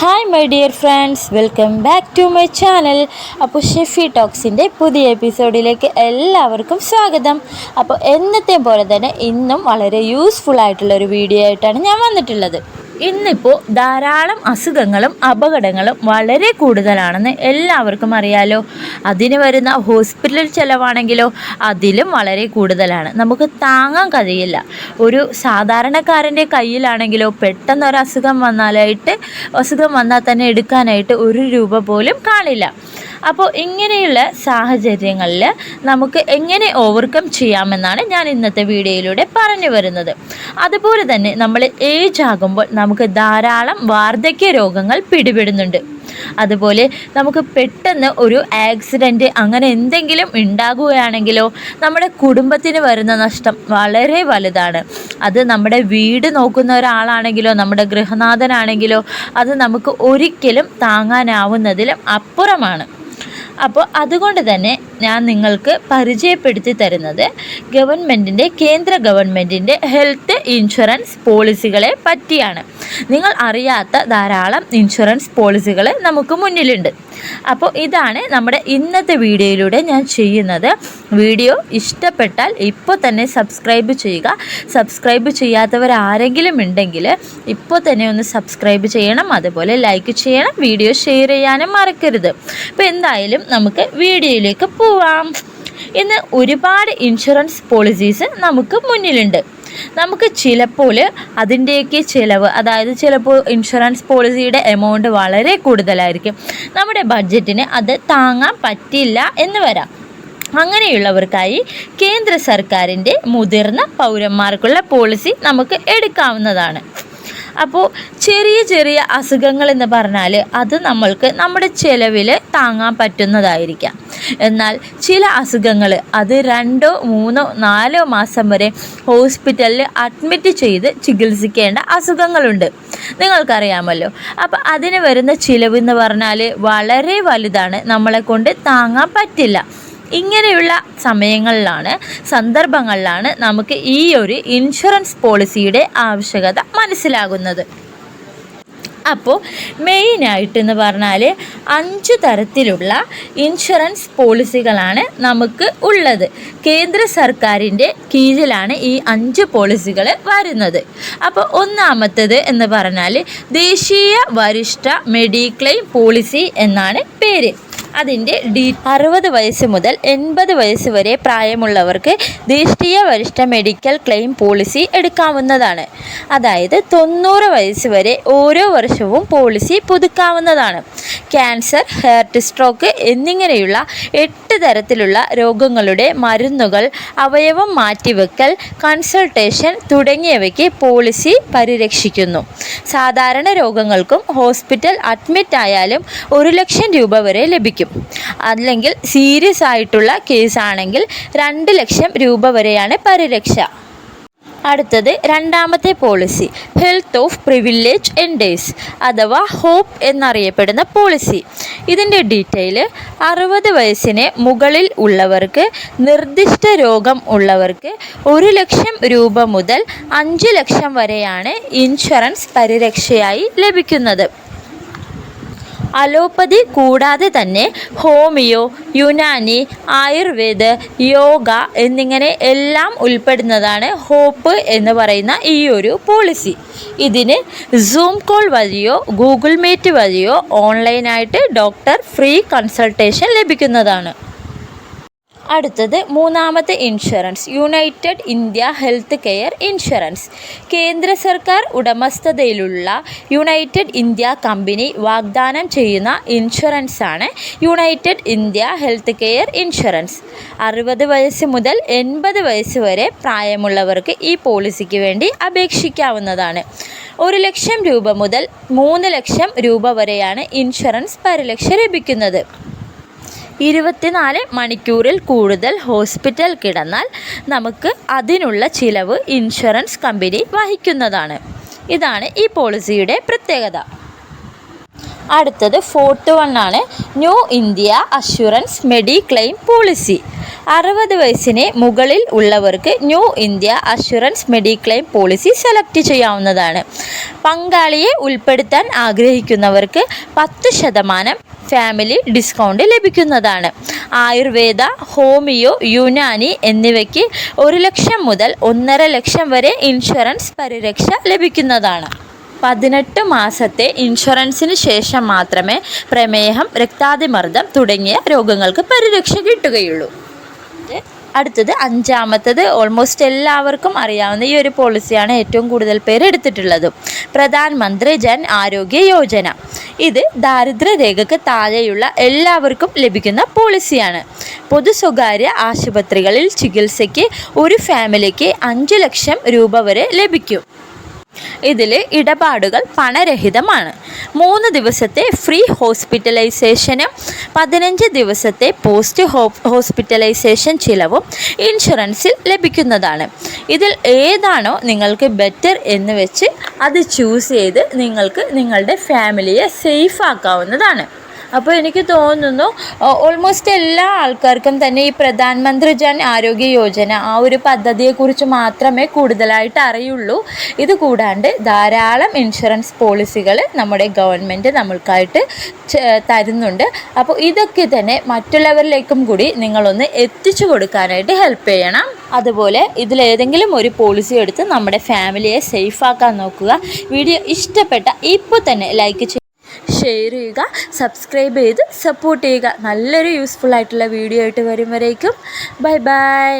Hi my dear friends, welcome back to my channel. അപ്പോൾ ഷെഫി ടോക്സിൻ്റെ പുതിയ എപ്പിസോഡിലേക്ക് എല്ലാവർക്കും സ്വാഗതം. അപ്പോൾ എന്നത്തെ പോലെ തന്നെ ഇന്നും വളരെ യൂസ്ഫുൾ ആയിട്ടുള്ളൊരു വീഡിയോ ആയിട്ടാണ് ഞാൻ വന്നിട്ടുള്ളത്. ഇന്നിപ്പോൾ ധാരാളം അസുഖങ്ങളും അപകടങ്ങളും വളരെ കൂടുതലാണെന്ന് എല്ലാവർക്കും അറിയാലോ. അതിന് വരുന്ന ഹോസ്പിറ്റൽ ചിലവാണെങ്കിലോ അതിലും വളരെ കൂടുതലാണ്. നമുക്ക് താങ്ങാൻ കഴിയില്ല. ഒരു സാധാരണക്കാരൻ്റെ കയ്യിലാണെങ്കിലോ പെട്ടെന്നൊരു അസുഖം വന്നാൽ തന്നെ എടുക്കാനായിട്ട് 1 രൂപ പോലും കാണില്ല. അപ്പോൾ ഇങ്ങനെയുള്ള സാഹചര്യങ്ങളിൽ നമുക്ക് എങ്ങനെ ഓവർകം ചെയ്യാമെന്നാണ് ഞാൻ ഇന്നത്തെ വീഡിയോയിലൂടെ പറഞ്ഞു വരുന്നത്. അതുപോലെ തന്നെ നമ്മൾ ഏജ് ആകുമ്പോൾ നമുക്ക് ധാരാളം വാർദ്ധക്യ രോഗങ്ങൾ പിടിപെടുന്നുണ്ട്. അതുപോലെ നമുക്ക് പെട്ടെന്ന് ഒരു ആക്സിഡൻറ്റ് അങ്ങനെ എന്തെങ്കിലും ഉണ്ടാകുകയാണെങ്കിലോ നമ്മുടെ കുടുംബത്തിന് വരുന്ന നഷ്ടം വളരെ വലുതാണ്. അത് നമ്മുടെ വീട് നോക്കുന്ന ഒരാളാണെങ്കിലോ നമ്മുടെ ഗൃഹനാഥനാണെങ്കിലോ അത് നമുക്ക് ഒരിക്കലും താങ്ങാനാവുന്നതിലും അപ്പുറമാണ്. അപ്പോൾ അതുകൊണ്ട് തന്നെ ഞാൻ നിങ്ങൾക്ക് പരിചയപ്പെടുത്തി തരുന്നത് കേന്ദ്ര ഗവൺമെൻറ്റിൻ്റെ ഹെൽത്ത് ഇൻഷുറൻസ് പോളിസികളെ പറ്റിയാണ്. നിങ്ങൾ അറിയാത്ത ധാരാളം ഇൻഷുറൻസ് പോളിസികൾ നമുക്ക് മുന്നിലുണ്ട്. അപ്പോൾ ഇതാണ് നമ്മുടെ ഇന്നത്തെ വീഡിയോയിലൂടെ ഞാൻ ചെയ്യുന്നത്. വീഡിയോ ഇഷ്ടപ്പെട്ടാൽ ഇപ്പോൾ തന്നെ സബ്സ്ക്രൈബ് ചെയ്യുക. സബ്സ്ക്രൈബ് ചെയ്യാത്തവരാരെങ്കിലും ഉണ്ടെങ്കിൽ ഇപ്പോൾ തന്നെ ഒന്ന് സബ്സ്ക്രൈബ് ചെയ്യണം, അതുപോലെ ലൈക്ക് ചെയ്യണം, വീഡിയോ ഷെയർ ചെയ്യാനും മറക്കരുത്. അപ്പോൾ എന്തായാലും നമുക്ക് വീഡിയോയിലേക്ക് പോവാം. ഇന്ന് ഒരുപാട് ഇൻഷുറൻസ് പോളിസീസ് നമുക്ക് മുന്നിലുണ്ട്. നമുക്ക് ചിലപ്പോൾ അതിൻ്റെയൊക്കെ ചിലവ്, അതായത് ചിലപ്പോൾ ഇൻഷുറൻസ് പോളിസിയുടെ എമൗണ്ട് വളരെ കൂടുതലായിരിക്കും. നമ്മുടെ ബഡ്ജറ്റിന് അത് താങ്ങാൻ പറ്റില്ല എന്ന് വരാം. അങ്ങനെയുള്ളവർക്കായി കേന്ദ്ര സർക്കാരിൻ്റെ മുതിർന്ന പൗരന്മാർക്കുള്ള പോളിസി നമുക്ക് എടുക്കാവുന്നതാണ്. അപ്പോൾ ചെറിയ അസുഖങ്ങൾ എന്ന് പറഞ്ഞാൽ അത് നമ്മൾക്ക് നമ്മുടെ ചിലവിൽ താങ്ങാൻ പറ്റുന്നതായിരിക്കാം. എന്നാൽ ചില അസുഖങ്ങൾ അത് 2, 3, 4 മാസം വരെ ഹോസ്പിറ്റലിൽ അഡ്മിറ്റ് ചെയ്ത് ചികിത്സിക്കേണ്ട അസുഖങ്ങളുണ്ട്, നിങ്ങൾക്കറിയാമല്ലോ. അപ്പോൾ അതിന് വരുന്ന ചിലവ് എന്ന് പറഞ്ഞാൽ വളരെ വലുതാണ്, നമ്മളെ കൊണ്ട് താങ്ങാൻ പറ്റില്ല. ഇങ്ങനെയുള്ള സന്ദർഭങ്ങളിലാണ് നമുക്ക് ഈ ഒരു ഇൻഷുറൻസ് പോളിസിയുടെ ആവശ്യകത മനസ്സിലാകുന്നത്. അപ്പോൾ മെയിനായിട്ടെന്ന് പറഞ്ഞാൽ 5 തരത്തിലുള്ള ഇൻഷുറൻസ് പോളിസികളാണ് നമുക്ക് ഉള്ളത്. കേന്ദ്ര സർക്കാരിൻ്റെ കീഴിലാണ് ഈ 5 പോളിസികൾ വരുന്നത്. അപ്പോൾ ഒന്നാമത്തേത് എന്ന് പറഞ്ഞാൽ ദേശീയ വരിഷ്ഠ മെഡിക്ലെയിം പോളിസി എന്നാണ് പേര്. അതിൻ്റെ 60 വയസ്സ് മുതൽ 80 വയസ്സ് വരെ പ്രായമുള്ളവർക്ക് ദേശീയ വരിഷ്ഠ മെഡിക്കൽ ക്ലെയിം പോളിസി എടുക്കാവുന്നതാണ്. അതായത് 90 വയസ്സ് വരെ ഓരോ വർഷവും പോളിസി പുതുക്കാവുന്നതാണ്. ക്യാൻസർ, ഹാർട്ട് സ്ട്രോക്ക് എന്നിങ്ങനെയുള്ള 8 തരത്തിലുള്ള രോഗങ്ങളുടെ മരുന്നുകൾ, അവയവം മാറ്റിവെക്കൽ, കൺസൾട്ടേഷൻ തുടങ്ങിയവയ്ക്ക് പോളിസി പരിരക്ഷിക്കുന്നു. സാധാരണ രോഗങ്ങൾക്കും ഹോസ്പിറ്റൽ അഡ്മിറ്റ് ആയാലും 1 ലക്ഷം രൂപ വരെ ലഭിക്കും. അല്ലെങ്കിൽ സീരിയസ് ആയിട്ടുള്ള കേസാണെങ്കിൽ 2 ലക്ഷം രൂപ വരെയാണ് പരിരക്ഷ. അടുത്തത് രണ്ടാമത്തെ policy health of privilege elders അഥവാ ഹോപ്പ് എന്നറിയപ്പെടുന്ന പോളിസി. ഇതിൻ്റെ ഡീറ്റെയിൽ 60 വയസ്സിന് മുകളിൽ ഉള്ളവർക്ക്, നിർദ്ദിഷ്ട രോഗം ഉള്ളവർക്ക് 1 ലക്ഷം രൂപ മുതൽ 5 ലക്ഷം വരെയാണ് ഇൻഷുറൻസ് പരിരക്ഷയായി ലഭിക്കുന്നത്. അലോപ്പതി കൂടാതെ തന്നെ ഹോമിയോ, യുനാനി, ആയുർവേദ, യോഗ എന്നിങ്ങനെ എല്ലാം ഉൾപ്പെടുന്നതാണ് ഹോപ്പ് എന്ന് പറയുന്ന ഈ ഒരു പോളിസി. ഇതിന് സൂം കോൾ വഴിയോ ഗൂഗിൾ മീറ്റ് വഴിയോ ഓൺലൈനായിട്ട് ഡോക്ടർ ഫ്രീ കൺസൾട്ടേഷൻ ലഭിക്കുന്നതാണ്. അടുത്തത് മൂന്നാമത്തെ insurance United India health care insurance. കേന്ദ്ര സർക്കാർ ഉടമസ്ഥതയിലുള്ള യുണൈറ്റഡ് ഇന്ത്യ കമ്പനി വാഗ്ദാനം ചെയ്യുന്ന ഇൻഷുറൻസാണ് United India health care insurance. 60 വയസ്സ് മുതൽ 80 വയസ്സ് വരെ പ്രായമുള്ളവർക്ക് ഈ പോളിസിക്ക് വേണ്ടി അപേക്ഷിക്കാവുന്നതാണ്. 1 ലക്ഷം രൂപ മുതൽ 3 ലക്ഷം രൂപ വരെയാണ് ഇൻഷുറൻസ് പരിരക്ഷ ലഭിക്കുന്നത്. 24 മണിക്കൂറിൽ കൂടുതൽ ഹോസ്പിറ്റൽ കിടന്നാൽ നമുക്ക് അതിനുള്ള ചിലവ് ഇൻഷുറൻസ് കമ്പനി വഹിക്കുന്നതാണ്. ഇതാണ് ഈ പോളിസിയുടെ പ്രത്യേകത. അടുത്തത് 4th ആണ് new India assurance mediclaim policy. 60 വയസ്സിന് മുകളിൽ ഉള്ളവർക്ക് new India assurance mediclaim policy select ചെയ്യാവുന്നതാണ്. പങ്കാളിയെ ഉൾപ്പെടുത്താൻ ആഗ്രഹിക്കുന്നവർക്ക് 10% ഫാമിലി ഡിസ്കൗണ്ട് ലഭിക്കുന്നതാണ്. ആയുർവേദ, ഹോമിയോ, യുനാനി എന്നിവയ്ക്ക് 1 ലക്ഷം മുതൽ 1.5 ലക്ഷം വരെ ഇൻഷുറൻസ് പരിരക്ഷ ലഭിക്കുന്നതാണ്. 18 മാസത്തെ ഇൻഷുറൻസിന് ശേഷം മാത്രമേ പ്രമേഹം, രക്താതിമർദ്ദം തുടങ്ങിയ രോഗങ്ങൾക്ക് പരിരക്ഷ കിട്ടുകയുള്ളൂ. അടുത്തത് 5-മത്തത് ഓൾമോസ്റ്റ് എല്ലാവർക്കും അറിയാവുന്ന ഈ ഒരു പോളിസിയാണ് ഏറ്റവും കൂടുതൽ പേര് എടുത്തിട്ടുള്ളത്. പ്രധാനമന്ത്രി ജൻ ആരോഗ്യ യോജന. ഇത് ദാരിദ്ര്യരേഖയ്ക്ക് താഴെയുള്ള എല്ലാവർക്കും ലഭിക്കുന്ന പോളിസിയാണ്. പൊതു സ്വകാര്യ ആശുപത്രികളിൽ ചികിത്സയ്ക്ക് ഒരു ഫാമിലിക്ക് 5 ലക്ഷം രൂപ വരെ ലഭിക്കും. ഇതിൽ ഇടപാടുകൾ പണരഹിതമാണ്. 3 ദിവസത്തെ ഫ്രീ ഹോസ്പിറ്റലൈസേഷനും 15 ദിവസത്തെ പോസ്റ്റ് ഹോസ്പിറ്റലൈസേഷൻ ചിലവും ഇൻഷുറൻസിൽ ലഭിക്കുന്നതാണ്. ഇതിൽ ഏതാണോ നിങ്ങൾക്ക് ബെറ്റർ എന്ന് വെച്ച് അത് ചൂസ് ചെയ്ത് നിങ്ങൾക്ക് നിങ്ങളുടെ ഫാമിലിയെ സേഫ് ആക്കാവുന്നതാണ്. അപ്പോൾ എനിക്ക് തോന്നുന്നു ഓൾമോസ്റ്റ് എല്ലാ ആൾക്കാർക്കും തന്നെ ഈ പ്രധാനമന്ത്രി ജൻ ആരോഗ്യ യോജന ആ ഒരു പദ്ധതിയെക്കുറിച്ച് മാത്രമേ കൂടുതലായിട്ട് അറിയുള്ളൂ. ഇത് കൂടാണ്ട് ധാരാളം ഇൻഷുറൻസ് പോളിസികൾ നമ്മുടെ ഗവൺമെൻറ് നമ്മൾക്കായിട്ട് തരുന്നുണ്ട്. അപ്പോൾ ഇതൊക്കെ തന്നെ മറ്റുള്ളവരിലേക്കും കൂടി നിങ്ങളൊന്ന് എത്തിച്ചു കൊടുക്കാനായിട്ട് ഹെൽപ്പ് ചെയ്യണം. അതുപോലെ ഇതിലേതെങ്കിലും ഒരു പോളിസി എടുത്ത് നമ്മുടെ ഫാമിലിയെ സേഫാക്കാൻ നോക്കുക. വീഡിയോ ഇഷ്ടപ്പെട്ട ഇപ്പോൾ തന്നെ ലൈക്ക് ഷെയർ ചെയ്യുക, സബ്സ്ക്രൈബ് ചെയ്ത് സപ്പോർട്ട് ചെയ്യുക. നല്ലൊരു യൂസ്ഫുൾ ആയിട്ടുള്ള വീഡിയോ ആയിട്ട് വരും വരേക്കും ബൈ ബൈ.